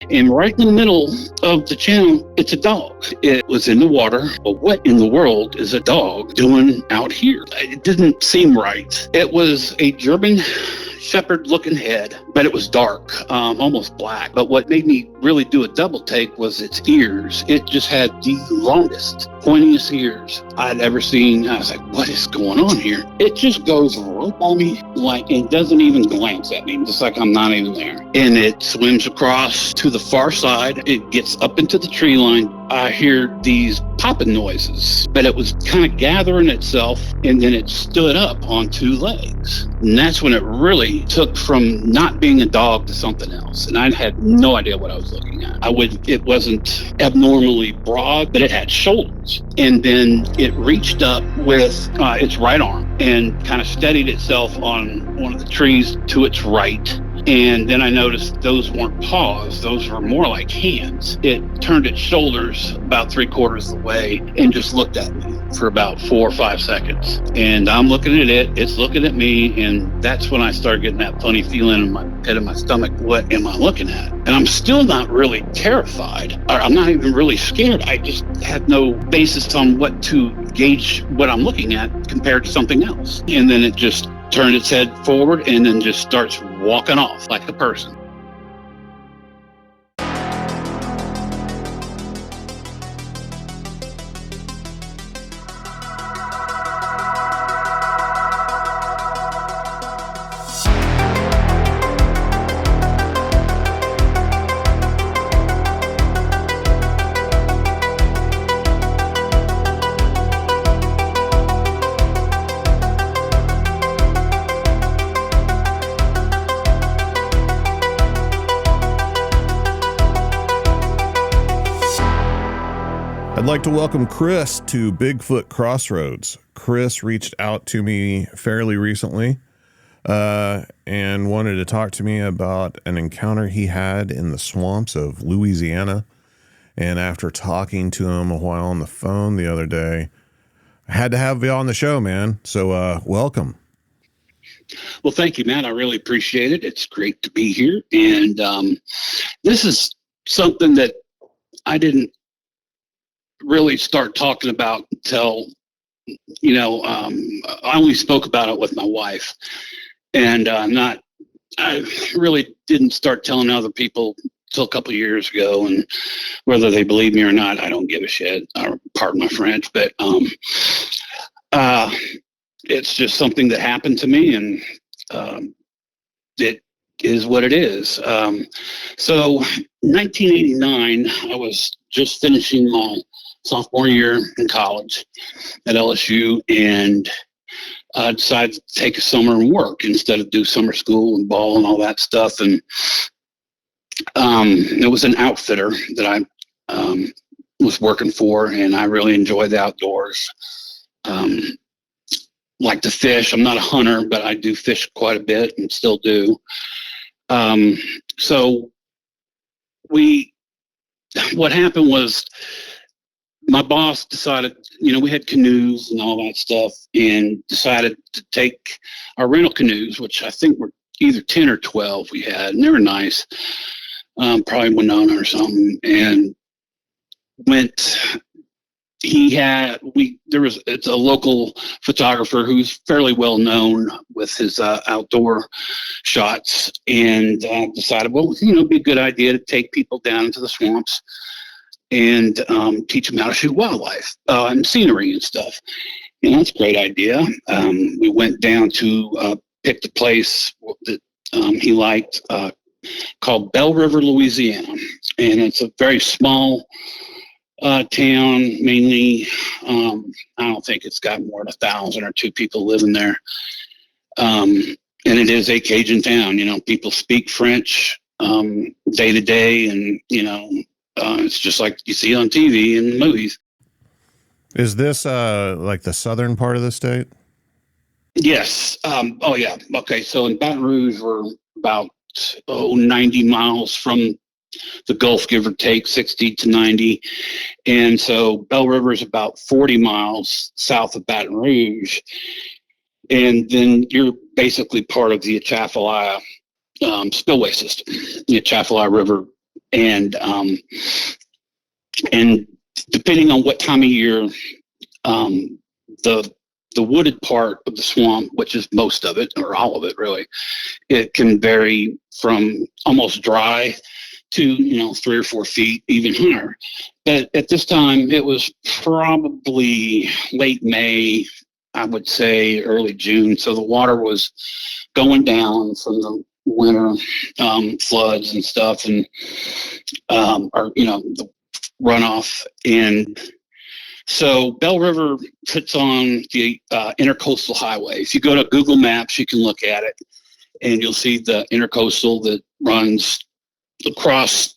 And right in the middle of the channel, it's a dog. It was in the water. But what in the world is a dog doing out here? It didn't seem right. It was a German shepherd looking head, but it was dark, almost black. But what made me really do a double take was its ears. It just had the longest, pointiest ears I'd ever seen. I was like, what is going on here? It just goes right by me, like, it doesn't even glance at me, just like I'm not even there. And it swims across to the far side. It gets up into the tree line. I hear these popping noises, but it was kind of gathering itself, and then it stood up on two legs. And that's when it really took from not being a dog to something else. And I had no idea what I was looking at. It wasn't abnormally broad, but it had shoulders. And then it reached up with its right arm and kind of steadied itself on one of the trees to its right. And then I noticed those weren't paws. Those were more like hands. It turned its shoulders about 3/4 of the way and just looked at me for about 4 or 5 seconds. And I'm looking at it. It's looking at me. And that's when I started getting that funny feeling in my pit of my stomach. What am I looking at? And I'm still not really terrified. Or I'm not even really scared. I just had no basis on what to gauge what I'm looking at compared to something else. And then it just turned its head forward and then just starts walking off like a person. I'd like to welcome Chris to Bigfoot Crossroads. Chris reached out to me fairly recently and wanted to talk to me about an encounter he had in the swamps of Louisiana. And after talking to him a while on the phone the other day, I had to have you on the show, man. So welcome. Well, thank you, Matt. I really appreciate it. It's great to be here. And this is something that I didn't really start talking about until, I only spoke about it with my wife, and I really didn't start telling other people till a couple of years ago, and whether they believe me or not, I don't give a shit, or pardon my French, but it's just something that happened to me, and it is what it is. So 1989, I was just finishing my sophomore year in college at LSU, and I decided to take a summer and work instead of do summer school and ball and all that stuff. And it was an outfitter that I was working for, and I really enjoyed the outdoors. Like to fish. I'm not a hunter, but I do fish quite a bit and still do. So what happened was, my boss decided, we had canoes and all that stuff, and decided to take our rental canoes, which I think were either 10 or 12 we had, and they were nice, probably Winona or something, and it's a local photographer who's fairly well known with his outdoor shots, and decided, well, it'd be a good idea to take people down into the swamps and teach them how to shoot wildlife and scenery and stuff. And that's a great idea. We went down to pick the place that he liked, called Belle River, Louisiana. And it's a very small town, mainly, I don't think it's got more than 1,000 or 2 people living there. And it is a Cajun town. People speak French day to day, and, it's just like you see on TV and movies. Is this like the southern part of the state? Yes. Oh, yeah. Okay. So in Baton Rouge, we're about 90 miles from the Gulf, give or take 60 to 90. And so Belle River is about 40 miles south of Baton Rouge. And then you're basically part of the Atchafalaya spillway system. The Atchafalaya River And depending on what time of year, the wooded part of the swamp, which is most of it or all of it really, it can vary from almost dry to 3 or 4 feet, even higher. But at this time, it was probably late May, I would say early June. So the water was going down from the winter floods and stuff, and the runoff. And so Bell River sits on the intercoastal highway. If you go to Google Maps, you can look at it, and you'll see the intercoastal that runs across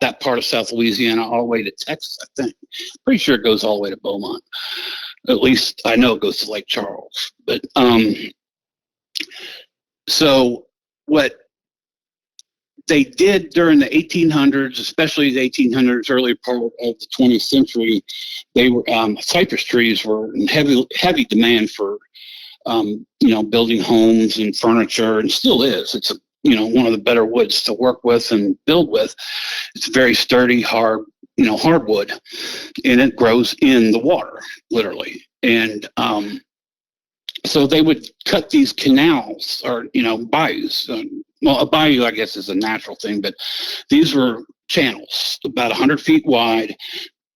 that part of South Louisiana all the way to Texas, I think. Pretty sure it goes all the way to Beaumont. At least I know it goes to Lake Charles. But so what they did during the 1800s, especially the 1800s, early part of the 20th century, they were cypress trees were in heavy demand for building homes and furniture, and still is. It's one of the better woods to work with and build with. It's very sturdy, hardwood, and it grows in the water, literally. And so they would cut these canals or bayous. Well, a bayou, I guess, is a natural thing, but these were channels about 100 feet wide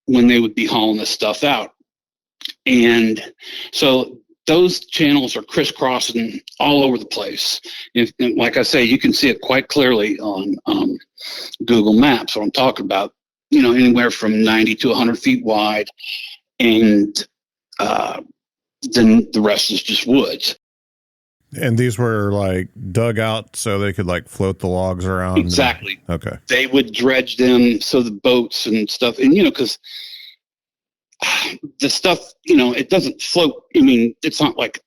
when they would be hauling this stuff out. And so those channels are crisscrossing all over the place. And like I say, you can see it quite clearly on Google Maps, what I'm talking about, anywhere from 90 to 100 feet wide. And then the rest is just woods. And these were like dug out so they could like float the logs around? Exactly. Okay. They would dredge them so the boats and stuff, and because the stuff, it doesn't float. I mean, it's not like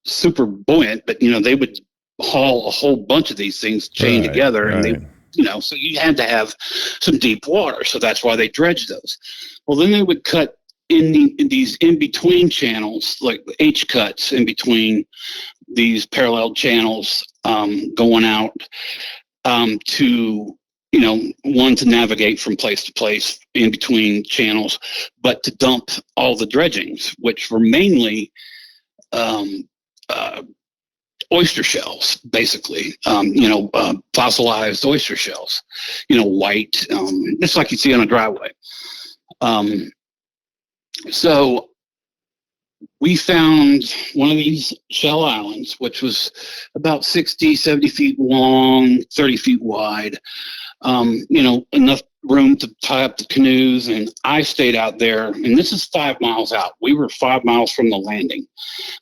super buoyant, but they would haul a whole bunch of these things chained together, and they, so you had to have some deep water. So that's why they dredged those. Well, then they would cut in these in-between channels, like H cuts in between these parallel channels, going out to, one, to navigate from place to place in between channels, but to dump all the dredgings, which were mainly oyster shells, basically, fossilized oyster shells, white, just like you see on a driveway. So we found one of these shell islands, which was about 60, 70 feet long, 30 feet wide, enough room to tie up the canoes. And I stayed out there, and this is 5 miles out. We were 5 miles from the landing.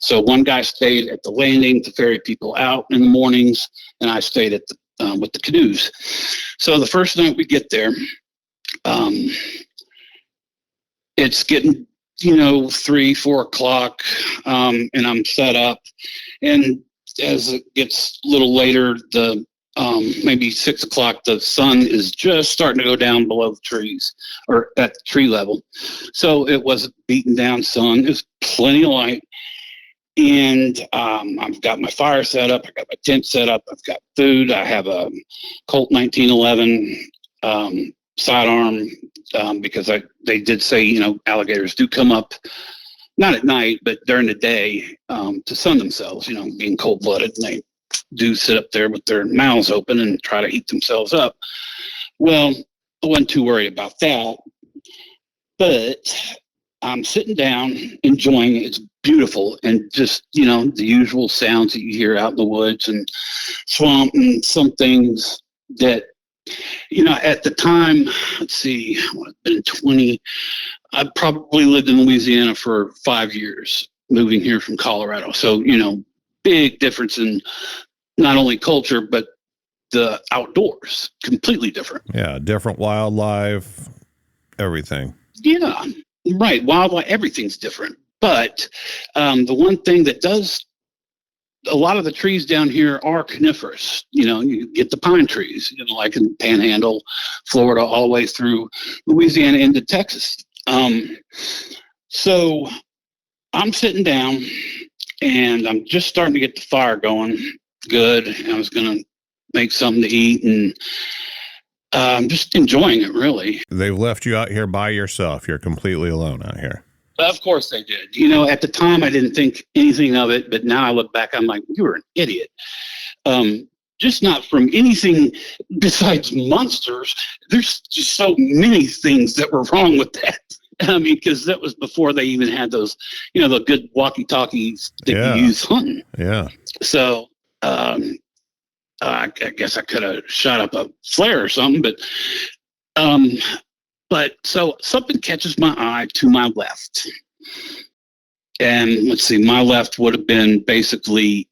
So one guy stayed at the landing to ferry people out in the mornings, and I stayed at with the canoes. So the first night we get there, it's getting 3, 4 o'clock, and I'm set up. And as it gets a little later, the maybe 6 o'clock, the sun is just starting to go down below the trees or at the tree level. So it wasn't beating down sun. It was plenty of light. And I've got my fire set up. I got my tent set up. I've got food. I have a Colt 1911 sidearm, because they did say, alligators do come up, not at night, but during the day, to sun themselves, being cold-blooded, and they do sit up there with their mouths open and try to eat themselves up. Well, I wasn't too worried about that, but I'm sitting down, enjoying it. It's beautiful, and just, the usual sounds that you hear out in the woods and swamp, and some things that, at the time, let's see, I've been 20, I probably lived in Louisiana for 5 years, moving here from Colorado. So, big difference in not only culture, but the outdoors, completely different. Yeah, different wildlife, everything. Yeah, right. Wildlife, everything's different. But the one thing that does, a lot of the trees down here are coniferous. You get the pine trees, like in Panhandle, Florida, all the way through Louisiana into Texas. So I'm sitting down, and I'm just starting to get the fire going good. I was going to make something to eat, and I'm just enjoying it, really. They've left you out here by yourself. You're completely alone out here. Of course they did. You know, at the time, I didn't think anything of it, but now I look back, I'm like, you were an idiot. Just not from anything besides monsters. There's just so many things that were wrong with that. I mean, because that was before they even had those, you know, the good walkie-talkies that you use hunting. Yeah. So I guess I could have shot up a flare or something, but so something catches my eye to my left. And let's see, my left would have been basically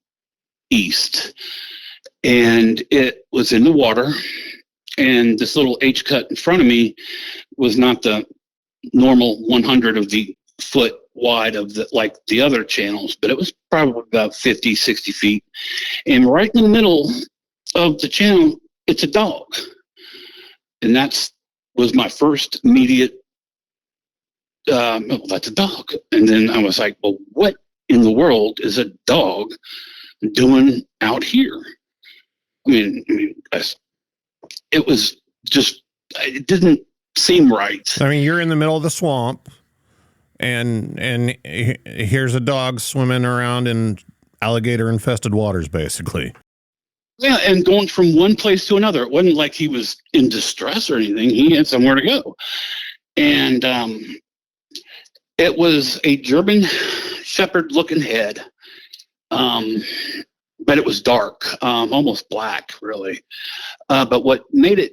east. And it was in the water. And this little H cut in front of me was not the normal 100 of the foot wide of like the other channels, but it was probably about 50, 60 feet. And right in the middle of the channel, it's a dog. And was my first immediate, that's a dog. And then I was like, well, what in the world is a dog doing out here? I mean, it was just, it didn't seem right. I mean, you're in the middle of the swamp, and here's a dog swimming around in alligator-infested waters, basically. Yeah, and going from one place to another. It wasn't like he was in distress or anything. He had somewhere to go. And it was a German Shepherd-looking head. But it was dark, almost black, really. But what made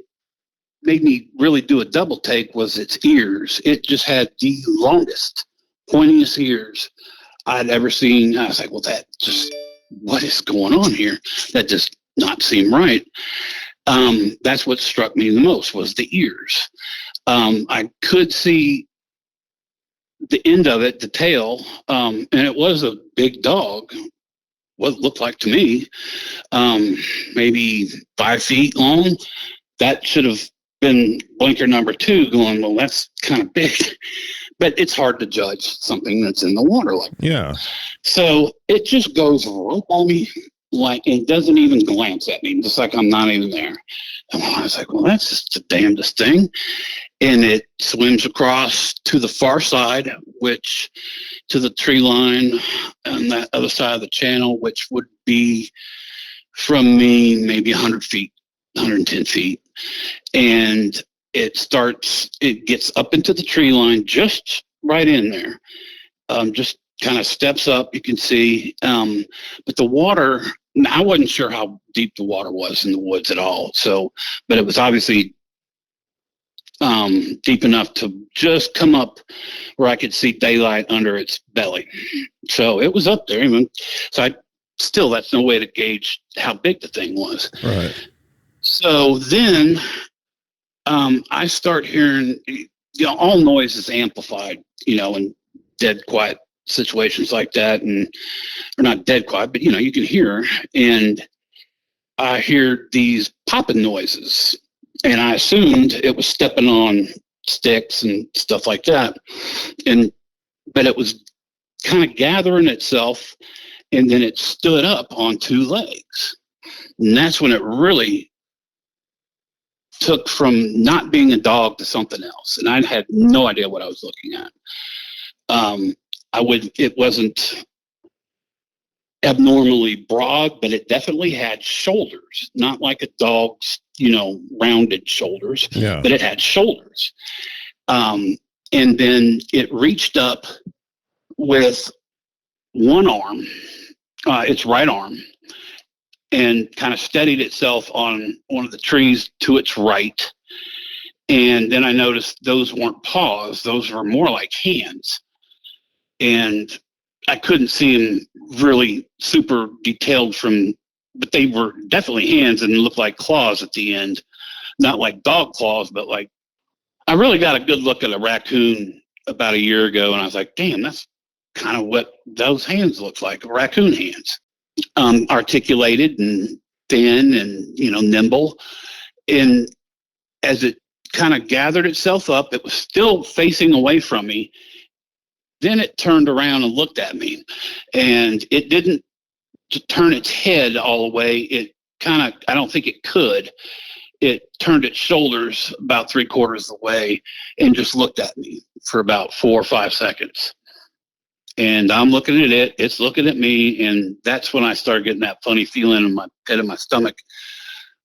me really do a double take was its ears. It just had the longest, pointiest ears I'd ever seen. I was like, well, what is going on here? That just not seem right. That's what struck me the most was the ears. I could see the end of it, the tail, and it was a big dog. What it looked like to me, maybe 5 feet long. That should have been blinker number 2 going, well, that's kind of big. But it's hard to judge something that's in the water like that. Yeah. So it just goes right by me, like it doesn't even glance at me, just like I'm not even there. And I was like, well, that's just the damnedest thing. And it swims across to the far side, which to the tree line on that other side of the channel, which would be from me maybe 100 feet, 110 feet. And it gets up into the tree line, just right in there. Just kind of steps up, you can see. But the water, I wasn't sure how deep the water was in the woods at all. So, but it was obviously deep enough to just come up where I could see daylight under its belly. So it was up there. Even so, that's no way to gauge how big the thing was. Right. So then I start hearing, all noise is amplified, in dead quiet situations like that, or not dead quiet, but you can hear, and I hear these popping noises. And I assumed it was stepping on sticks and stuff like that. But it was kind of gathering itself, and then it stood up on 2 legs. And that's when it really took from not being a dog to something else. And I had no idea what I was looking at. It wasn't abnormally broad, but it definitely had shoulders, not like a dog's, rounded shoulders, but it had shoulders. And then it reached up with one arm, its right arm, and kind of steadied itself on one of the trees to its right. And then I noticed those weren't paws. Those were more like hands. And I couldn't see them really super detailed but they were definitely hands and looked like claws at the end. Not like dog claws, but like, I really got a good look at a raccoon about a year ago, and I was like, damn, that's kind of what those hands look like, raccoon hands. Articulated and thin and, nimble. And as it kind of gathered itself up, it was still facing away from me. Then it turned around and looked at me, and it didn't turn its head all the way. It kind of, I don't think it could. it turned its shoulders about 3/4 of the way and just looked at me for about 4 or 5 seconds. And I'm looking at it, it's looking at me, and that's when I started getting that funny feeling in my pit of my stomach.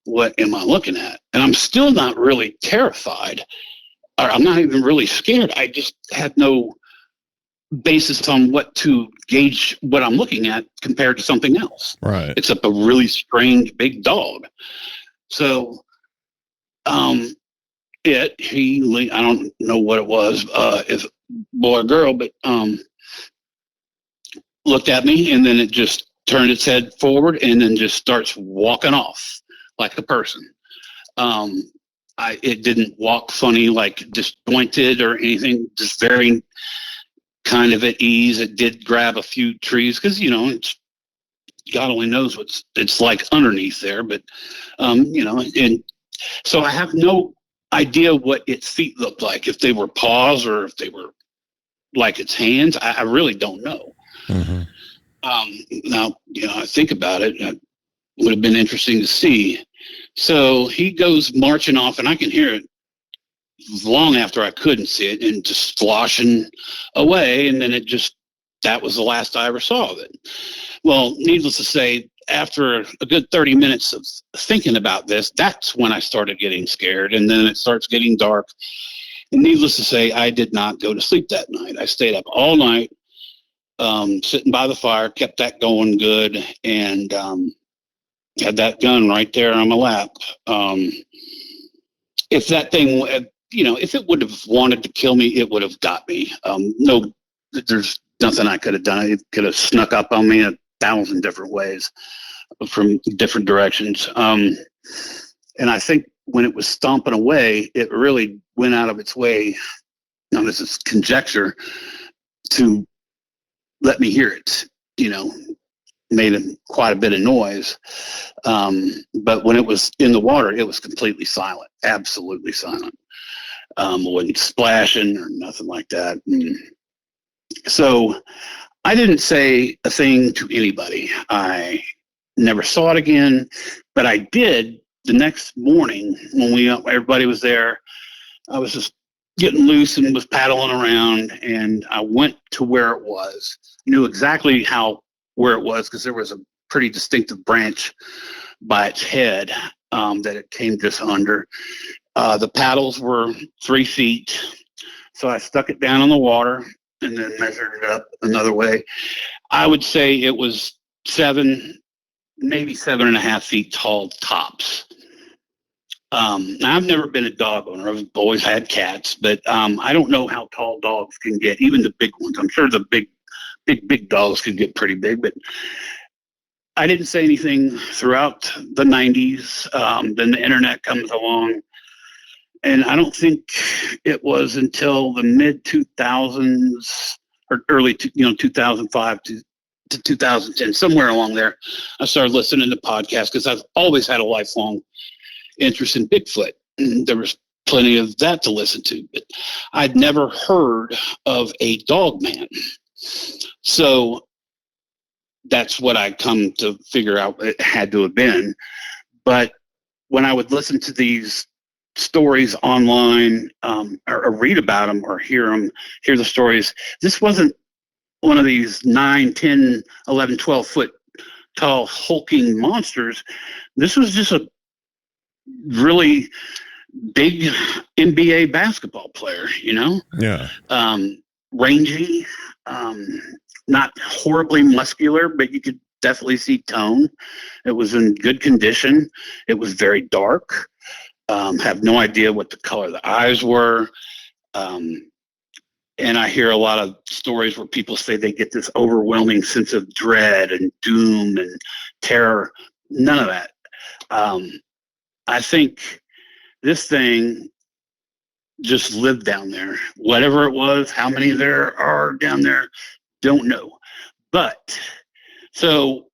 What am I looking at? And I'm still not really terrified, or I'm not even really scared. I just had no basis on what to gauge what I'm looking at compared to something else. Right. Except a really strange big dog. So, I don't know what it was, if boy or girl, but looked at me, and then it just turned its head forward and then just starts walking off like a person. It didn't walk funny, like disjointed or anything, just very kind of at ease. It did grab a few trees because, it's, God only knows what it's like underneath there. But, and so I have no idea what its feet looked like, if they were paws or if they were like its hands. I really don't know. Mm-hmm. Now, I think about it, it would have been interesting to see. So he goes marching off, and I can hear it long after I couldn't see it, and just sloshing away. And then that was the last I ever saw of it. Well, needless to say, after a good 30 minutes of thinking about this, that's when I started getting scared. And then it starts getting dark. And needless to say, I did not go to sleep that night. I stayed up all night, sitting by the fire, kept that going good, and had that gun right there on my lap. If that thing, if it would have wanted to kill me, it would have got me. No, there's nothing I could have done. It could have snuck up on me 1,000 different ways from different directions. And I think when it was stomping away, it really went out of its way. Now, this is conjecture, to let me hear it, made quite a bit of noise. But when it was in the water, it was completely silent, absolutely silent. It wasn't splashing or nothing like that. And so I didn't say a thing to anybody. I never saw it again, but I did the next morning when everybody was there. I was just getting loose and was paddling around, and I went to where it was. Knew exactly where it was because there was a pretty distinctive branch by its head that it came just under. The paddles were 3 feet, so I stuck it down in the water and then measured it up another way. I would say it was 7, maybe 7.5 feet tall tops. Now, I've never been a dog owner. I've always had cats, but I don't know how tall dogs can get, even the big ones. I'm sure the big dogs can get pretty big, but I didn't say anything throughout the 90s. Then the internet comes along, and I don't think it was until the mid 2000s or early 2005 to 2010, somewhere along there, I started listening to podcasts because I've always had a lifelong interest in Bigfoot. And there was plenty of that to listen to, but I'd never heard of a Dogman. So that's what I come to figure out it had to have been. But when I would listen to these stories online, or read about them or hear the stories, this wasn't one of these 9, 10, 11, 12 foot tall hulking monsters. This was just a really big NBA basketball player, Yeah. Rangy, not horribly muscular, but you could definitely see tone. It was in good condition. It was very dark. Have no idea what the color of the eyes were. And I hear a lot of stories where people say they get this overwhelming sense of dread and doom and terror. None of that. I think this thing just lived down there. Whatever it was, how many there are down there, don't know. But so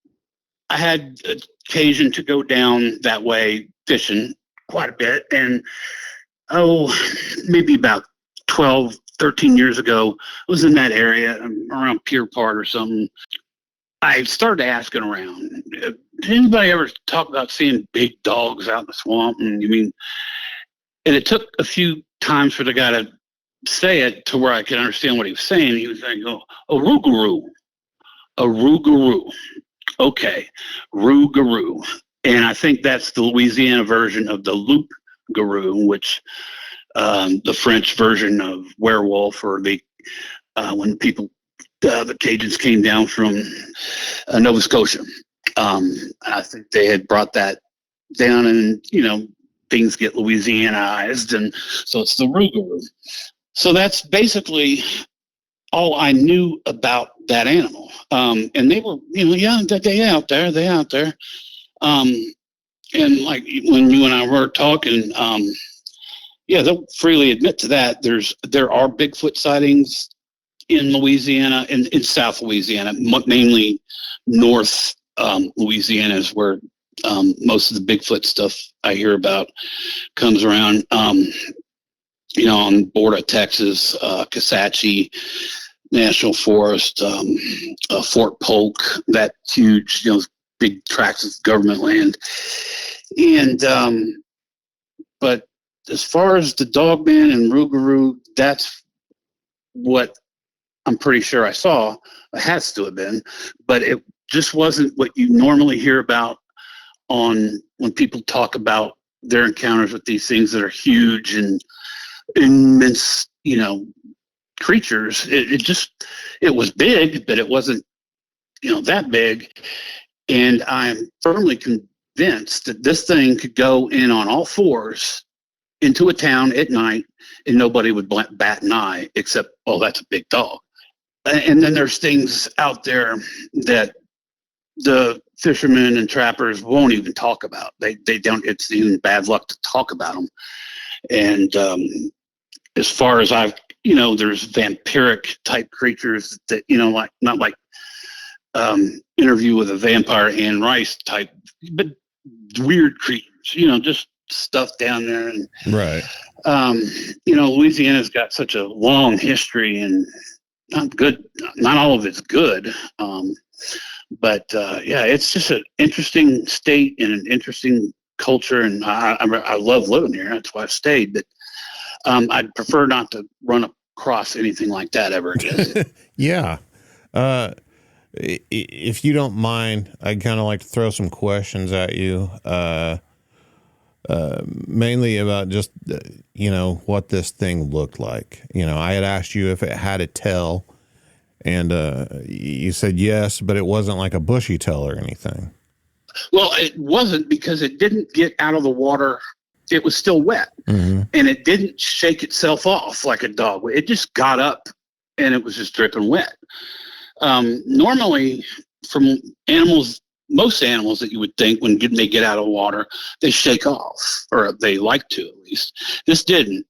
I had occasion to go down that way fishing quite a bit. And maybe about 12, 13 years ago, I was in that area around Pier Part or something. I started asking around did anybody ever talk about seeing big dogs out in the swamp? And and it took a few times for the guy to say it to where I could understand what he was saying. He was like, "Oh, a Rougarou, a Rougarou." Okay, Rougarou, and I think that's the Louisiana version of the loup-garou, which the French version of werewolf, or the when people the Cajuns came down from Nova Scotia. I think they had brought that down, and things get Louisianized, and so it's the Rougarou. So that's basically all I knew about that animal. And they were, they out there. And like when you and I were talking, they'll freely admit to that. There are Bigfoot sightings in Louisiana, in South Louisiana, mainly North Louisiana is where most of the Bigfoot stuff I hear about comes around. On the border of Texas, Kisatchie National Forest, Fort Polk, that huge, big tracts of government land. And, but as far as the Dogman and Rougarou, that's what I'm pretty sure I saw. It has to have been, but it just wasn't what you normally hear about when people talk about their encounters with these things that are huge and immense, creatures. It was big, but it wasn't, that big. And I'm firmly convinced that this thing could go in on all fours into a town at night and nobody would bat an eye except, oh, that's a big dog. And then there's things out there that the fishermen and trappers won't even talk about. They don't, it's even bad luck to talk about them. And as far as there's vampiric type creatures that, not like Interview with a Vampire, Anne Rice type, but weird creatures, just stuff down there. And, right. Louisiana's got such a long history, and not all of it's good. But it's just an interesting state and an interesting culture, and I love living here. That's why I stayed. But I'd prefer not to run across anything like that ever again. Yeah. If you don't mind, I'd kind of like to throw some questions at you, mainly about just, what this thing looked like. I had asked you if it had a tail, and you said yes, but it wasn't like a bushy tail or anything. Well, it wasn't, because it didn't get out of the water. It was still wet, and it didn't shake itself off like a dog. It just got up, and it was just dripping wet. Normally, from most animals that you would think when they get out of the water, they shake off, or they like to at least. This didn't.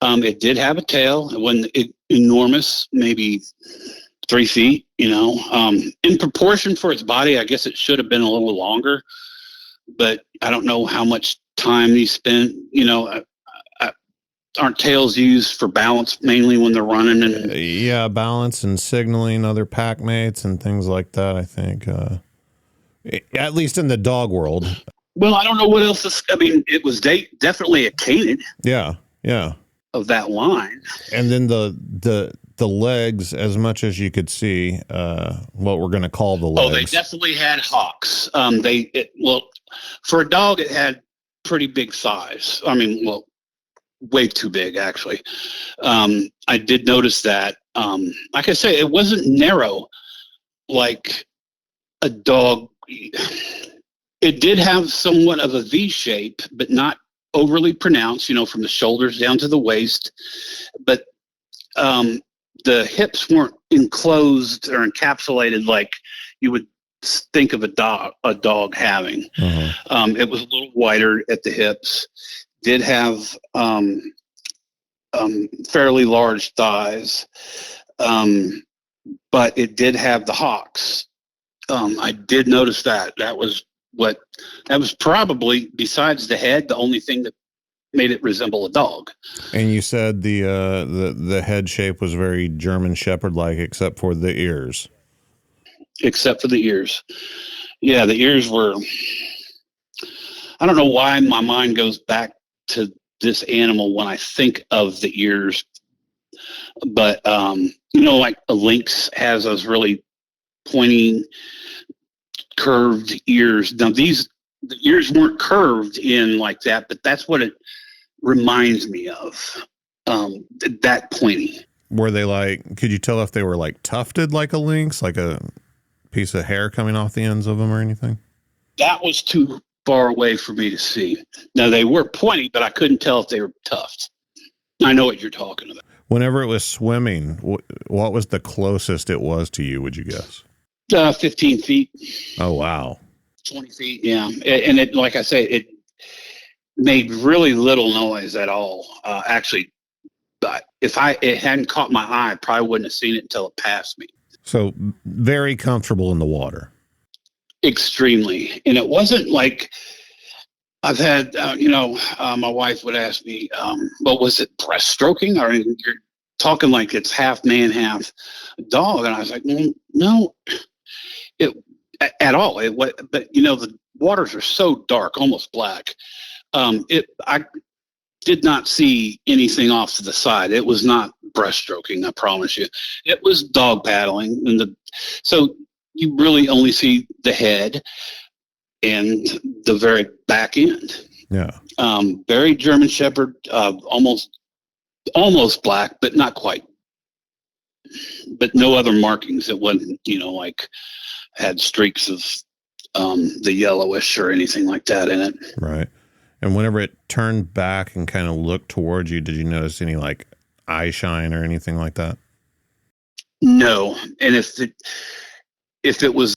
It did have a tail. It wasn't enormous, maybe 3 feet, in proportion for its body. I guess it should have been a little longer, but I don't know how much time he spent. Aren't tails used for balance mainly when they're running? And balance and signaling other pack mates and things like that, I think, at least in the dog world. Well, I don't know what else it was definitely a canid. Yeah Of that line. And then the legs, as much as you could see, what we're going to call the legs. Oh, they definitely had hocks. For a dog, it had pretty big thighs. Way too big, actually. I did notice that. Like I say, it wasn't narrow like a dog. It did have somewhat of a V shape, but not overly pronounced, from the shoulders down to the waist. But the hips weren't enclosed or encapsulated like you would think of a dog having. It was a little wider at the hips. Did have fairly large thighs, but it did have the hocks. I did notice that. That was probably, besides the head, the only thing that made it resemble a dog. And you said the head shape was very German Shepherd-like, except for the ears. Except for the ears. Yeah, the ears were, I don't know why my mind goes back to this animal when I think of the ears, but, like a lynx has those really pointy, curved ears. Now, the ears weren't curved in like that, but that's what it reminds me of, that pointy. Were they could you tell if they were tufted like a lynx, like a piece of hair coming off the ends of them or anything? That was too far away for me to see. Now, they were pointy, but I couldn't tell if they were tufted. I know what you're talking about. Whenever it was swimming, what was the closest it was to you, would you guess? 15 feet. Oh, wow. 20 feet, yeah. And it, like I say, it made really little noise at all. Actually, but if it hadn't caught my eye, I probably wouldn't have seen it until it passed me. So very comfortable in the water. Extremely. And it wasn't like I've had, my wife would ask me, well, was it breaststroking? Or you're talking like it's half man, half dog. And I was like, no, at all. But the waters are so dark, almost black. I did not see anything off to the side. It was not breaststroking, I promise you. It was dog paddling, so you really only see the head and the very back end. Yeah. Very German Shepherd, almost black, but not quite. But no other markings. It wasn't, had streaks of the yellowish or anything like that in it. Right. And whenever it turned back and kind of looked towards you, did you notice any eye shine or anything like that? No. And if it was,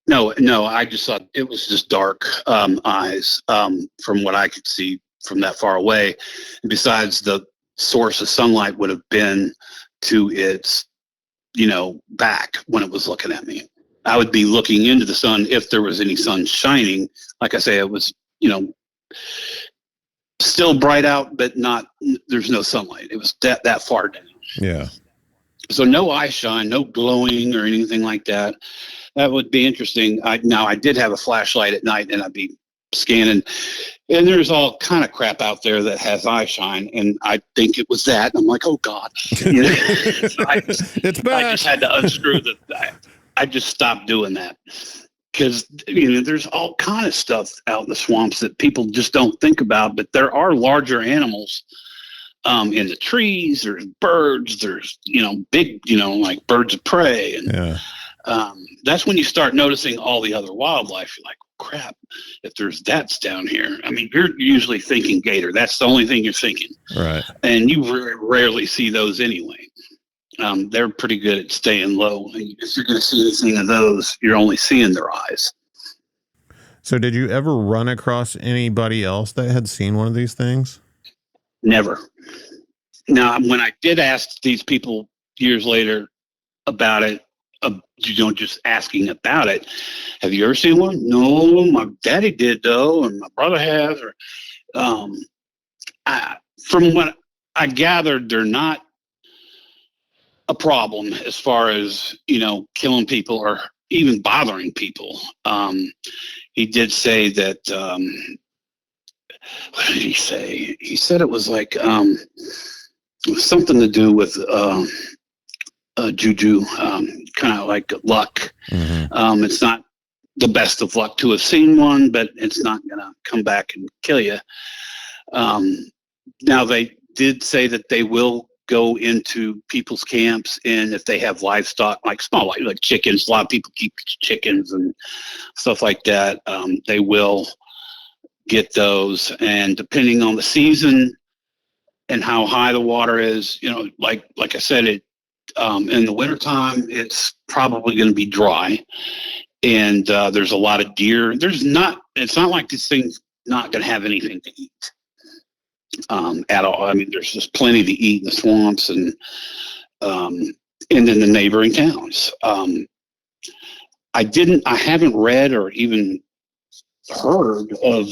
no, I just thought it was just dark eyes from what I could see from that far away. And besides, the source of sunlight would have been to its, back when it was looking at me. I would be looking into the sun if there was any sun shining. Like I say, it was, still bright out, but there's no sunlight. It was that far down. Yeah. So no eye shine, no glowing or anything like that. That would be interesting. I did have a flashlight at night, and I'd be scanning, and there's all kind of crap out there that has eye shine, and I think it was that. I'm like, oh God. So It's bad. I just had to unscrew I just stopped doing that. Because, there's all kind of stuff out in the swamps that people just don't think about, but there are larger animals in the trees. There's birds. There's, big, like birds of prey. And yeah. That's when you start noticing all the other wildlife. You're like, crap, if there's that's down here. I mean, you're usually thinking gator. That's the only thing you're thinking. Right. And you rarely see those anyway. They're pretty good at staying low. If you're going to see anything of those, you're only seeing their eyes. So did you ever run across anybody else that had seen one of these things? Never. Now, when I did ask these people years later about it, just asking about it, have you ever seen one? No, my daddy did though, and my brother has. From what I gathered, they're not a problem as far as, killing people or even bothering people. He did say that, what did he say? He said it was it was something to do with juju, kind of like luck. Mm-hmm. It's not the best of luck to have seen one, but it's not going to come back and kill you. Now, they did say that they will go into people's camps, and if they have livestock, like small, like chickens, a lot of people keep chickens and stuff like that. They will get those, and depending on the season and how high the water is, like I said, it in the wintertime, it's probably going to be dry, and there's a lot of deer. It's not like this thing's not going to have anything to eat. At all. I mean, there's just plenty to eat in the swamps and in the neighboring towns. I haven't read or even heard of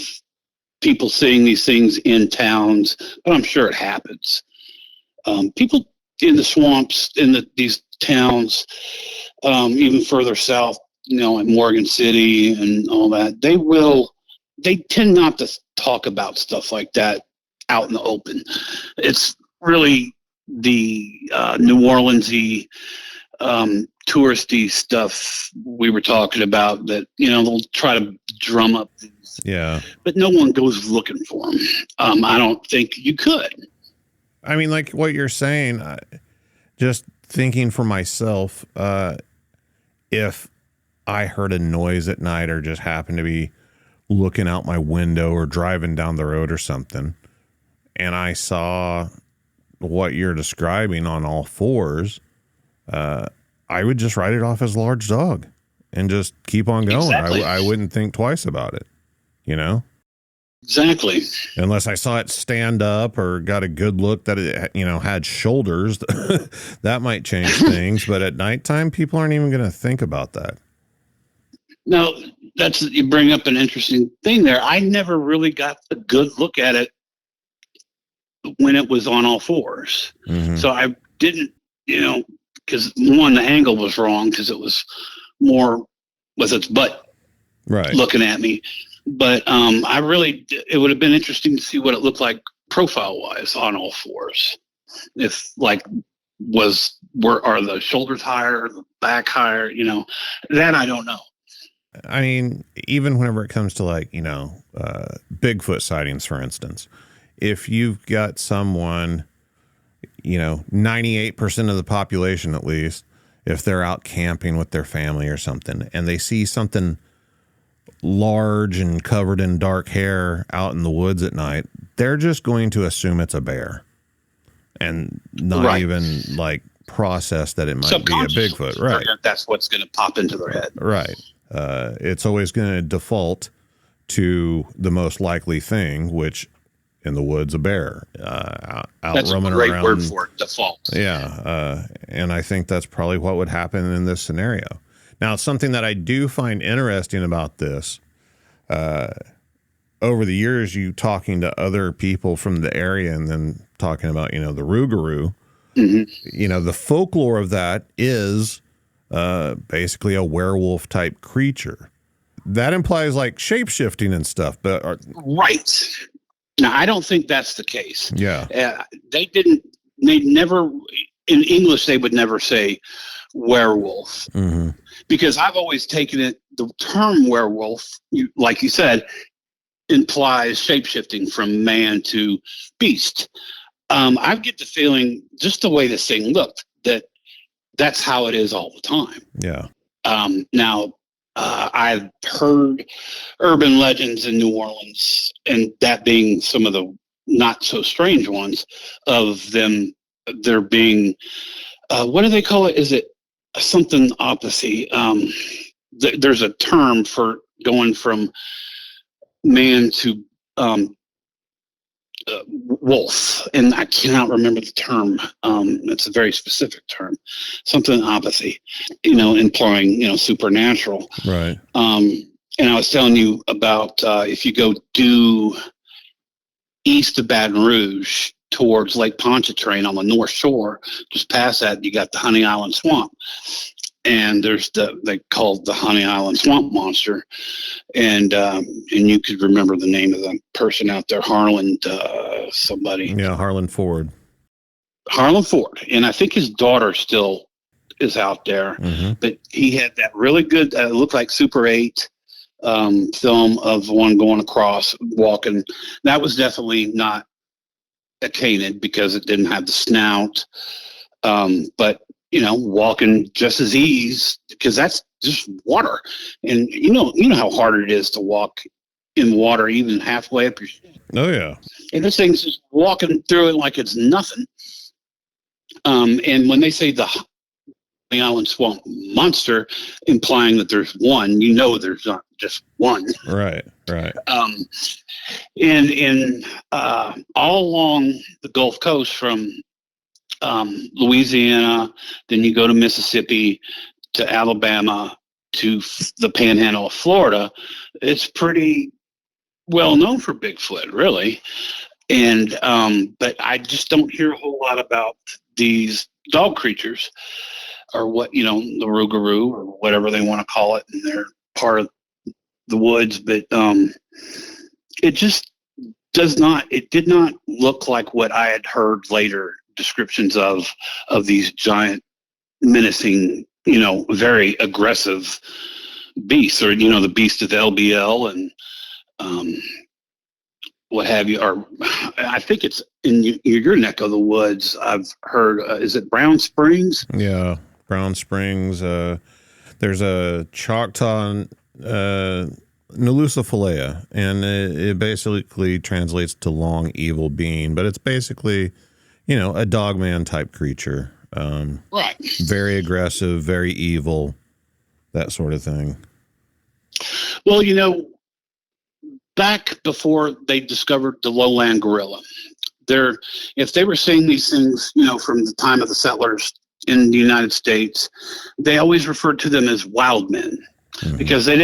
people seeing these things in towns, but I'm sure it happens. People in the swamps, in these towns, even further south, in Morgan City and all that, they tend not to talk about stuff like that out in the open. It's really the New Orleans-y, touristy stuff we were talking about that, they'll try to drum up these. Yeah. But no one goes looking for them. I don't think you could. I mean, like what you're saying, just thinking for myself, if I heard a noise at night or just happened to be looking out my window or driving down the road or something, and I saw what you're describing on all fours, I would just write it off as a large dog and just keep on going. Exactly. I wouldn't think twice about it, Exactly. Unless I saw it stand up or got a good look that it, had shoulders, that might change things. But at nighttime, people aren't even going to think about that. No, you bring up an interesting thing there. I never really got a good look at it when it was on all fours. Mm-hmm. So I didn't, because one, the angle was wrong because it was more with its butt looking at me. But it would have been interesting to see what it looked like profile wise on all fours. If are the shoulders higher, the back higher, that I don't know. I mean, even whenever it comes to Bigfoot sightings, for instance, if you've got someone, 98% of the population, at least, if they're out camping with their family or something, and they see something large and covered in dark hair out in the woods at night, they're just going to assume it's a bear and not even process that it might be a Bigfoot. Right. That's what's going to pop into their head. Right. It's always going to default to the most likely thing, which in the woods, a bear out that's roaming a great around. Word for it, default. Yeah. And I think that's probably what would happen in this scenario. Now, something that I do find interesting about this, over the years, you talking to other people from the area and then talking about, the Rougarou, the folklore of that is basically a werewolf type creature. That implies shape-shifting and stuff. But right. Now, I don't think that's the case. Yeah. They never, in English, they would never say werewolf. Mm-hmm. Because I've always taken it, the term werewolf, like you said, implies shapeshifting from man to beast. I get the feeling, just the way this thing looked, that's how it is all the time. Yeah. Now, I've heard urban legends in New Orleans, and that being some of the not so strange ones, of there being, what do they call it? Is it something opposite? There's a term for going from man to wolf, and I cannot remember the term. It's a very specific term, something opposite, implying supernatural. Right. And I was telling you about if you go due east of Baton Rouge towards Lake Pontchartrain on the North Shore, just past that, you got the Honey Island Swamp. And there's they called the Honey Island Swamp Monster. And you could remember the name of the person out there, Harlan somebody. Yeah, Harlan Ford. Harlan Ford. And I think his daughter still is out there. Mm-hmm. But he had that really good, it looked like Super 8 film of one going across, walking. That was definitely not a canid because it didn't have the snout. But walking just as easy, because that's just water. And you know how hard it is to walk in water even halfway up your shin. Oh yeah. And this thing's just walking through it like it's nothing. And when they say the Island Swamp Monster, implying that there's one, there's not just one. Right. And all along the Gulf Coast from Louisiana, then you go to Mississippi, to Alabama, to the Panhandle of Florida, it's pretty well known for Bigfoot, really. And but I just don't hear a whole lot about these dog creatures. or what, the Rougarou or whatever they want to call it, and they're part of the woods. But it just it did not look like what I had heard later descriptions of these giant, menacing, very aggressive beasts, or, the beast of LBL and what have you. Or I think it's in your neck of the woods. I've heard, is it Brown Springs? Yeah, Brown Springs. There's a Choctaw Nalusophilia, and it basically translates to long evil being, but it's basically, a Dogman type creature. Right. Very aggressive, very evil, that sort of thing. Well, back before they discovered the lowland gorilla, if they were seeing these things, from the time of the settlers in the United States, they always referred to them as wild men, because they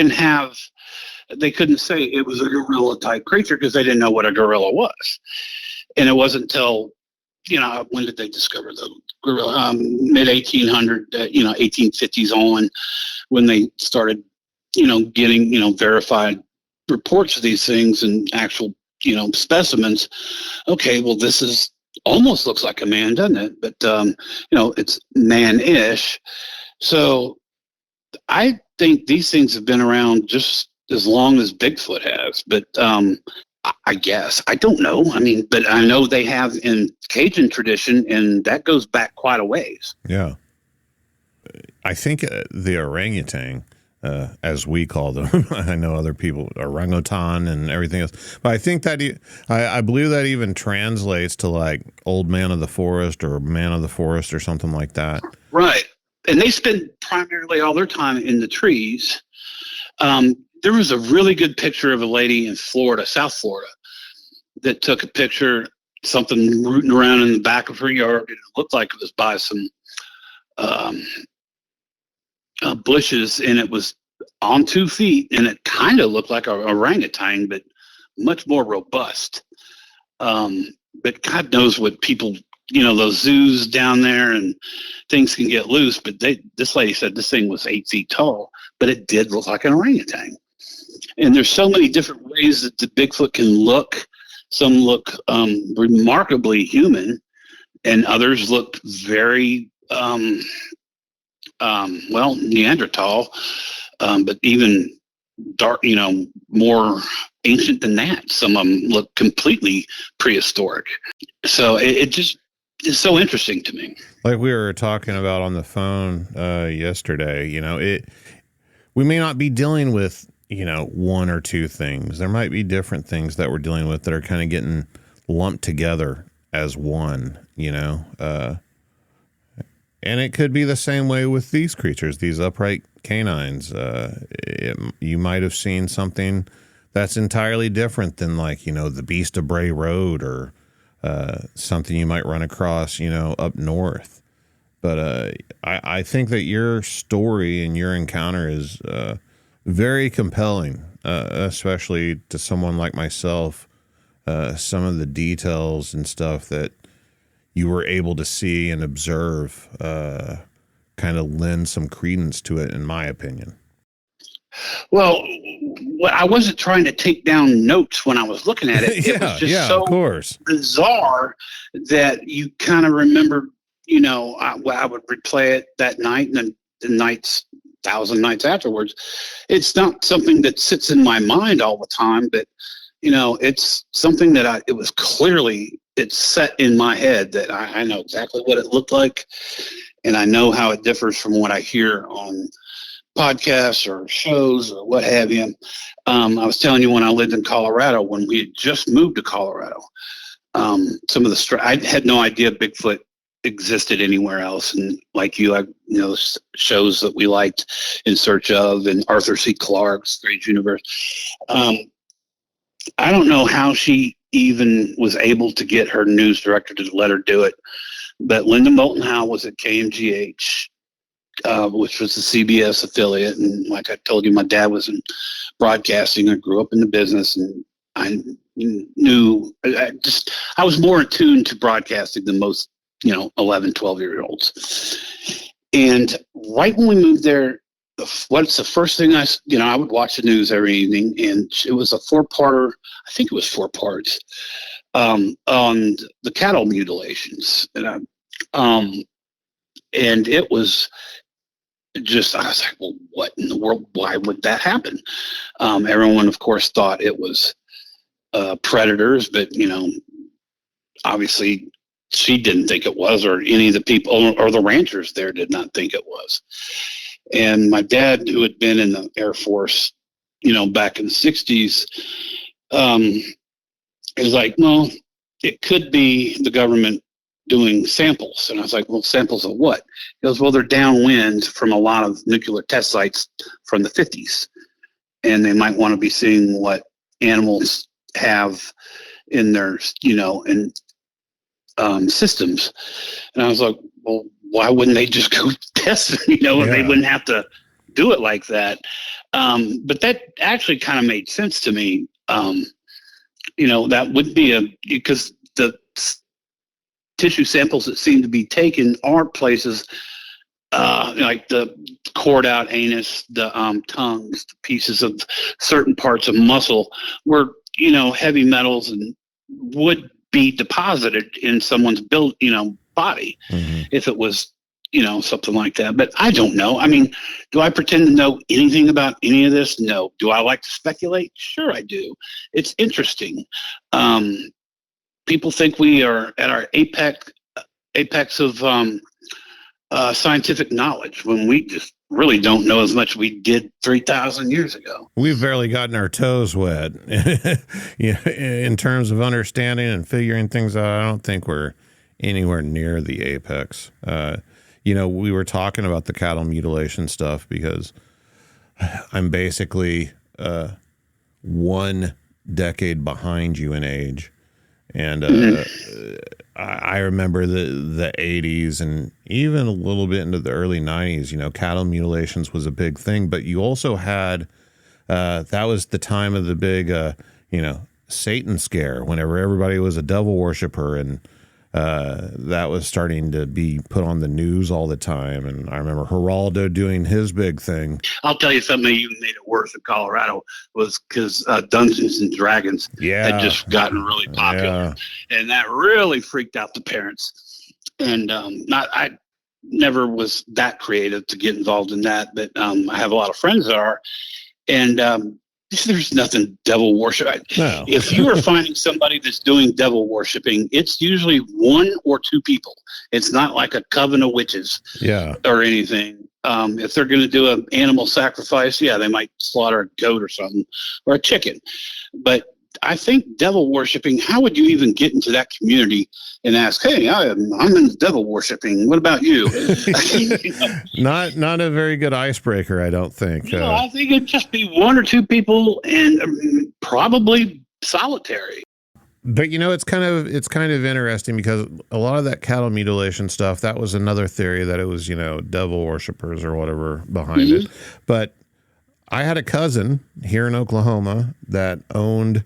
couldn't say it was a gorilla type creature because they didn't know what a gorilla was. And it wasn't until, when did they discover the gorilla? Mid 1800, 1850s on, when they started, getting, verified reports of these things and actual, specimens. Okay, well, this is almost looks like a man, doesn't it? But, it's man-ish. So I think these things have been around just as long as Bigfoot has. But I guess, I don't know. I mean, but I know they have in Cajun tradition, and that goes back quite a ways. Yeah. I think the orangutan, as we call them, I know other people, orangutan and everything else, but I think that I believe that even translates to like old man of the forest or man of the forest or something like that. Right. And they spend primarily all their time in the trees. There was a really good picture of a lady in Florida, South Florida, that took a picture, something rooting around in the back of her yard. It looked like it was by some bushes, and it was on 2 feet, and it kind of looked like a orangutan, but much more robust. But God knows what people, those zoos down there, and things can get loose. But this lady said this thing was 8 feet tall, but it did look like an orangutan. And there's so many different ways that the Bigfoot can look. Some look remarkably human, and others look very, Neanderthal, but even dark, more ancient than that. Some of them look completely prehistoric. So it just is so interesting to me. Like we were talking about on the phone yesterday, we may not be dealing with, one or two things. There might be different things that we're dealing with that are kind of getting lumped together as one, and it could be the same way with these creatures, these upright canines. You might have seen something that's entirely different than the Beast of Bray Road or something you might run across, up north. But I think that your story and your encounter is very compelling, especially to someone like myself. Some of the details and stuff that you were able to see and observe kind of lend some credence to it, in my opinion. Well, I wasn't trying to take down notes when I was looking at it. It was just so of course bizarre that you kind of remember, I would replay it that night and then the nights, 1,000 nights afterwards. It's not something that sits in my mind all the time, but, it's something that it was clearly, it's set in my head that I know exactly what it looked like. And I know how it differs from what I hear on podcasts or shows or what have you. I was telling you when I lived in Colorado, when we had just moved to Colorado, some of I had no idea Bigfoot existed anywhere else. And like you, shows that we liked In Search Of and Arthur C. Clarke's Strange Universe. I don't know how she even was able to get her news director to let her do it, but Linda Moulton Howe was at KMGH, which was the CBS affiliate. And like I told you, my dad was in broadcasting. I grew up in the business, and I knew I was more attuned to broadcasting than most, 11, 12-year-olds. And right when we moved there, what's the first thing I would watch the news every evening, and it was a four-parter. I think it was four parts on the cattle mutilations, and it was just, I was like, well, what in the world? Why would that happen? Everyone, of course, thought it was predators, but obviously she didn't think it was, or any of the people or the ranchers there did not think it was. And my dad, who had been in the Air Force, back in the 60s, is like, well, it could be the government doing samples. And I was like, well, samples of what? He goes, well, they're downwind from a lot of nuclear test sites from the 50s. And they might want to be seeing what animals have in their, systems. And I was like, well, why wouldn't they just go test it? They wouldn't have to do it like that. But that actually kind of made sense to me. That would be because the tissue samples that seem to be taken are places like the cord out anus, the tongues, the pieces of certain parts of muscle where, heavy metals and would be deposited in someone's body if it was, something like that. But I don't know. I mean, do I pretend to know anything about any of this? No. Do I like to speculate? Sure, I do. It's interesting. People think we are at our apex of scientific knowledge when we just really don't know as much we did 3,000 years ago. We've barely gotten our toes wet in terms of understanding and figuring things out. I don't think we're anywhere near the apex. We were talking about the cattle mutilation stuff because I'm basically 1 decade behind you in age. And I remember the 80s and even a little bit into the early 90s, cattle mutilations was a big thing. But you also had that was the time of the big, Satan scare, whenever everybody was a devil worshiper. And that was starting to be put on the news all the time. And I remember Geraldo doing his big thing. I'll tell you something that even made it worse in Colorado was because Dungeons and Dragons had just gotten really popular. Yeah. And that really freaked out the parents. And I never was that creative to get involved in that, but I have a lot of friends that are. And there's nothing devil worship. No. If you are finding somebody that's doing devil worshiping, it's usually 1 or 2 people. It's not like a coven of witches or anything. If they're going to do an animal sacrifice, they might slaughter a goat or something or a chicken. But I think devil worshiping, how would you even get into that community and ask, hey, I'm in devil worshiping. What about you? Not a very good icebreaker, I don't think. I think it'd just be 1 or 2 people and probably solitary. But it's kind of interesting because a lot of that cattle mutilation stuff, that was another theory that it was, devil worshipers or whatever behind it. But I had a cousin here in Oklahoma that owned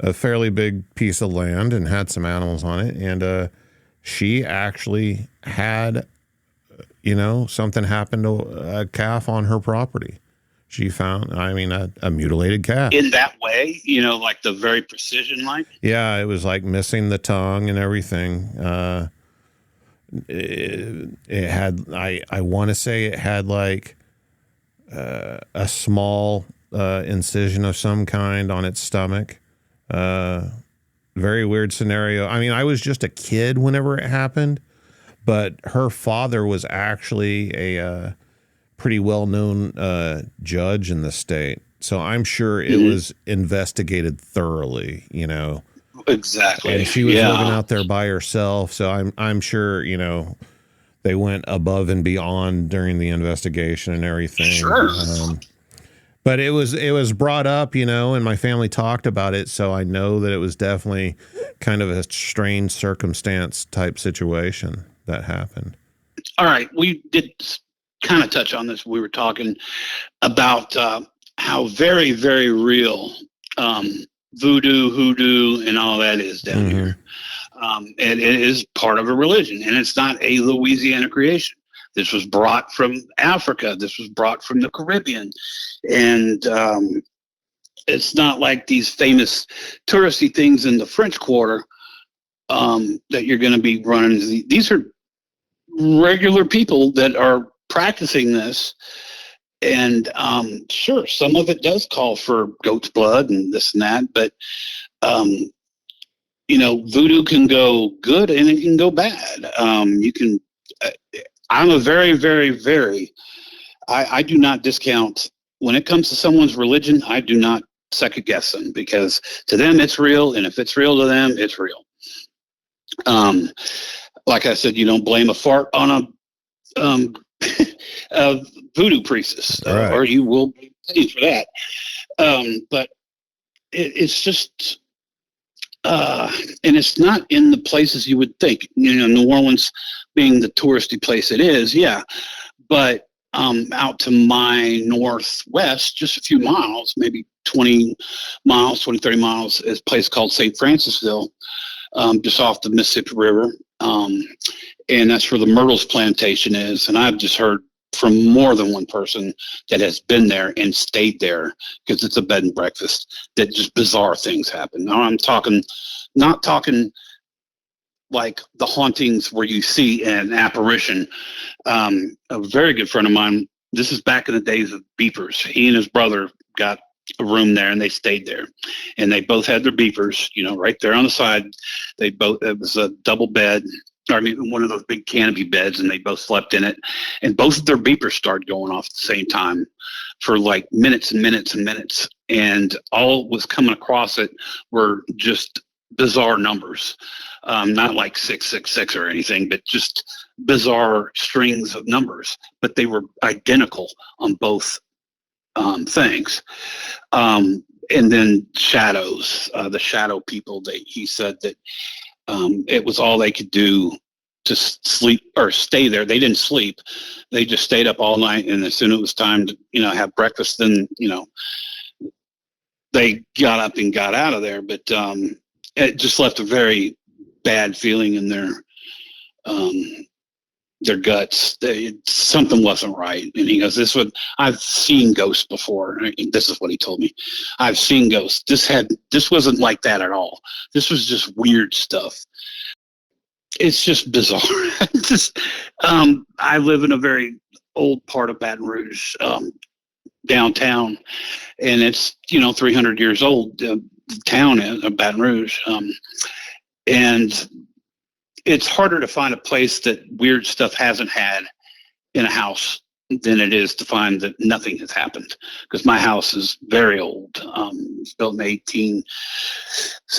a fairly big piece of land and had some animals on it. And she actually had, something happen to a calf on her property. She found, a mutilated calf. In that way, like the very precision like? Yeah, it was like missing the tongue and everything. It had, I want to say it had like a small incision of some kind on its stomach. Very weird scenario. I was just a kid whenever it happened, but her father was actually a pretty well-known judge in the state. So I'm sure it was investigated thoroughly, Exactly. And she was living out there by herself. So I'm sure, they went above and beyond during the investigation and everything. Sure. But it was brought up, and my family talked about it. So I know that it was definitely kind of a strange circumstance type situation that happened. All right. We did kind of touch on this. We were talking about how very, very real voodoo, hoodoo, and all that is down here. And it is part of a religion, and it's not a Louisiana creation. This was brought from Africa. This was brought from the Caribbean. And it's not like these famous touristy things in the French Quarter that you're going to be running. These are regular people that are practicing this. And sure, some of it does call for goat's blood and this and that, but voodoo can go good and it can go bad. I'm a very, very, very, I do not discount when it comes to someone's religion. I do not second guess them, because to them it's real. And if it's real to them, it's real. Like I said, you don't blame a fart on a voodoo priestess, right, or you will be paid for that. But it's just, and it's not in the places you would think. New Orleans being the touristy place it is, yeah. But out to my northwest, just a few miles, maybe 20 miles, 20, 30 miles, is a place called St. Francisville, just off the Mississippi River. And that's where the Myrtles plantation is. And I've just heard from more than one person that has been there and stayed there, because it's a bed and breakfast, that just bizarre things happen. Now I'm not talking like the hauntings where you see an apparition. A very good friend of mine, this is back in the days of beepers. He and his brother got a room there and they stayed there, and they both had their beepers, right there on the side. It was a double bed, or one of those big canopy beds, and they both slept in it. And both of their beepers started going off at the same time for like minutes and minutes and minutes. And all was coming across it were just bizarre numbers. Not like 666 or anything, but just bizarre strings of numbers. But they were identical on both things. And then shadows, the shadow people, he said that it was all they could do to sleep or stay there. They didn't sleep. They just stayed up all night. And as soon as it was time to, have breakfast, then, they got up and got out of there. But it just left a very bad feeling in their guts. Something wasn't right. And he goes, I've seen ghosts before. This is what he told me. I've seen ghosts. This wasn't like that at all. This was just weird stuff. It's just bizarre. I live in a very old part of Baton Rouge, downtown, and it's 300 years old. The town is Baton Rouge, and it's harder to find a place that weird stuff hasn't had in a house than it is to find that nothing has happened. Because my house is very old. It's built in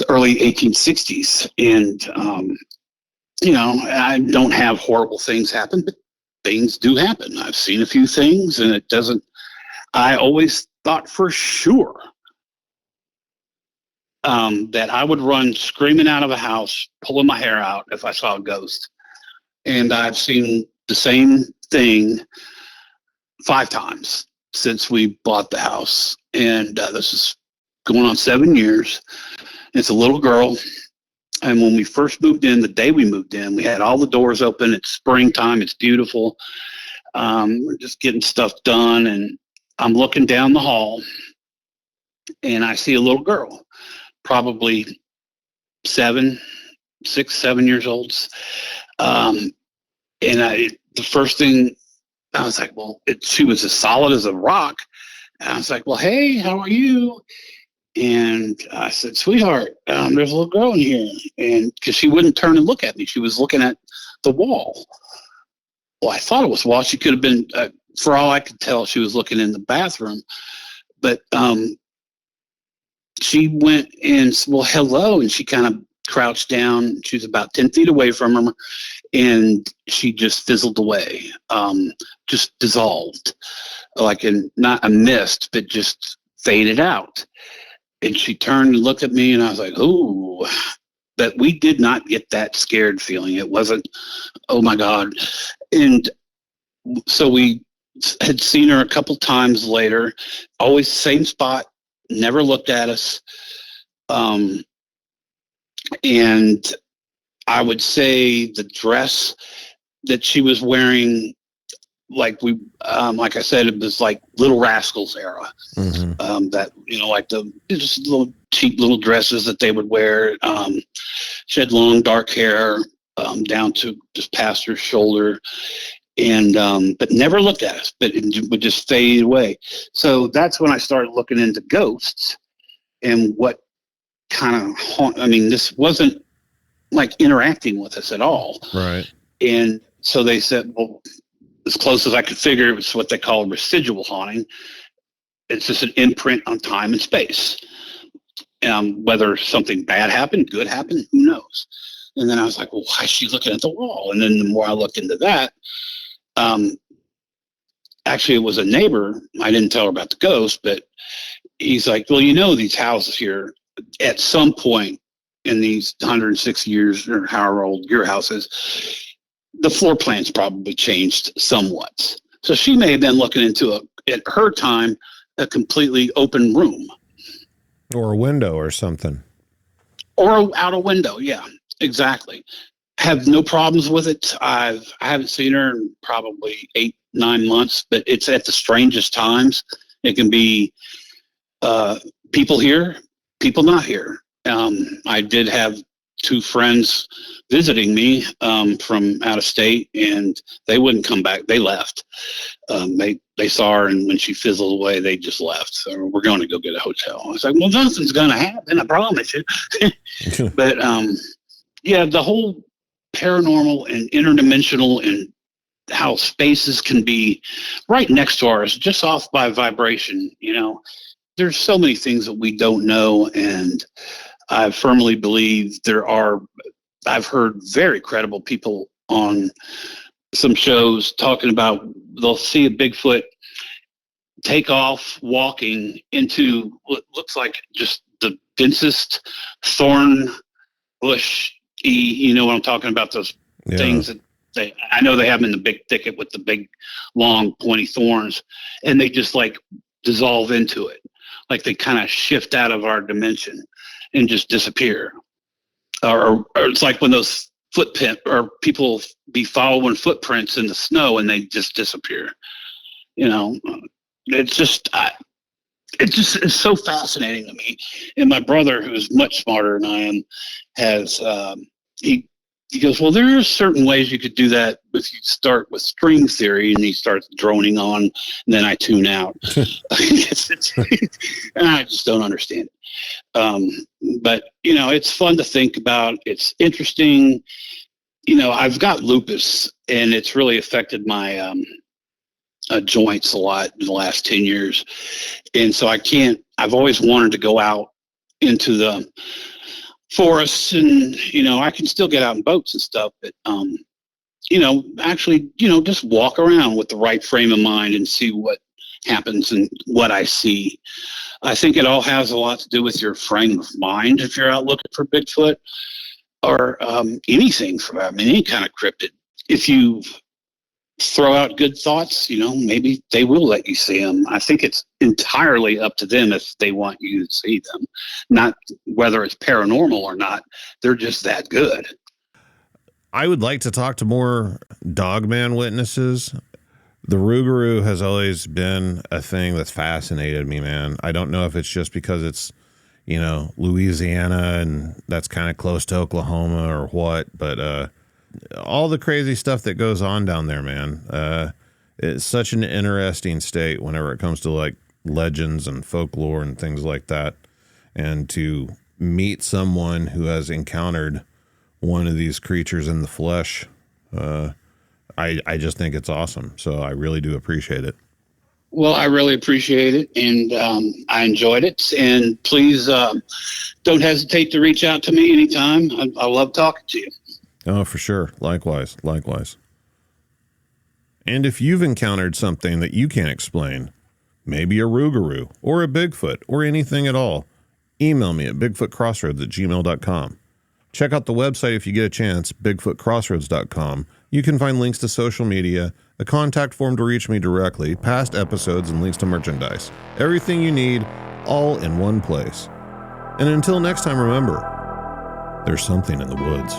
early 1860s, and I don't have horrible things happen, but things do happen. I've seen a few things, and it doesn't. I always thought for sure that I would run screaming out of a house, pulling my hair out if I saw a ghost. And I've seen the same thing 5 times since we bought the house. And this is going on 7 years. It's a little girl. And when we first moved in, the day we moved in, we had all the doors open. It's springtime. It's beautiful. We're just getting stuff done. And I'm looking down the hall, and I see a little girl, probably 6, 7 years old. And the first thing, I was like, well, she was as solid as a rock. And I was like, well, hey, how are you? And I said, sweetheart, there's a little girl in here. And because she wouldn't turn and look at me, she was looking at the wall. Well, I thought it was a wall. She could have been, for all I could tell, she was looking in the bathroom. But she went and said, well, hello. And she kind of crouched down. She was about 10 feet away from her. And she just fizzled away, just dissolved, like not a mist, but just faded out. And she turned and looked at me, and I was like, ooh. But we did not get that scared feeling. It wasn't, oh, my God. And so we had seen her a couple times later, always same spot, never looked at us. And I would say the dress that she was wearing like I said, it was like Little Rascals era. That, like the just little cheap little dresses that they would wear. She had long dark hair down to just past her shoulder, and but never looked at us, but it would just fade away. So that's when I started looking into ghosts and what kind of this wasn't like interacting with us at all. Right. And so they said, well, as close as I could figure, it was what they call residual haunting. It's just an imprint on time and space. Whether something bad happened, good happened, who knows? And then I was like, well, why is she looking at the wall? And then the more I looked into that, actually, it was a neighbor. I didn't tell her about the ghost, but he's like, well, these houses here, at some point in these 106 years or however old your house is, the floor plans probably changed somewhat. So she may have been looking into at her time, a completely open room. Or a window or something. Or out a window. Yeah, exactly. Have no problems with it. I haven't seen her in probably 8-9 months, but it's at the strangest times. It can be people here, people not here. I did have 2 friends visiting me from out of state, and they wouldn't come back. They left. They saw her, and when she fizzled away, they just left. So we're going to go get a hotel. I was like, well, nothing's going to happen, I promise you. But yeah, the whole paranormal and interdimensional and how spaces can be right next to ours, just off by vibration. There's so many things that we don't know, and I firmly believe I've heard very credible people on some shows talking about they'll see a Bigfoot take off walking into what looks like just the densest thorn bush. You know what I'm talking about? Those things that I know they have them in the big thicket with the big, long, pointy thorns, and they just like dissolve into it. Like they kind of shift out of our dimension and just disappear. Or it's like when those footprint or people be following footprints in the snow and they just disappear. It's just it's so fascinating to me. And my brother, who's much smarter than I am, has he goes, well, there are certain ways you could do that if you start with string theory, and he starts droning on, and then I tune out. And I just don't understand it. But, it's fun to think about. It's interesting. I've got lupus, and it's really affected my joints a lot in the last 10 years. And so I've always wanted to go out into the forests, and I can still get out in boats and stuff, but actually just walk around with the right frame of mind and see what happens and what I see. I think it all has a lot to do with your frame of mind if you're out looking for Bigfoot or anything any kind of cryptid. If you throw out good thoughts, maybe they will let you see them. I think it's entirely up to them if they want you to see them, not whether it's paranormal or not. They're just that good. I would like to talk to more Dogman witnesses. The Rougarou has always been a thing that's fascinated me, man. I don't know if it's just because it's, Louisiana and that's kind of close to Oklahoma or what, but all the crazy stuff that goes on down there, man. It's such an interesting state whenever it comes to like legends and folklore and things like that. And to meet someone who has encountered one of these creatures in the flesh, I just think it's awesome. So I really do appreciate it. Well, I really appreciate it, and I enjoyed it. And please don't hesitate to reach out to me anytime. I love talking to you. Oh, for sure. Likewise. And if you've encountered something that you can't explain, maybe a Rougarou or a Bigfoot or anything at all, email me at bigfootcrossroads@gmail.com. Check out the website if you get a chance, bigfootcrossroads.com. You can find links to social media, a contact form to reach me directly, past episodes, and links to merchandise. Everything you need, all in one place. And until next time, remember, there's something in the woods.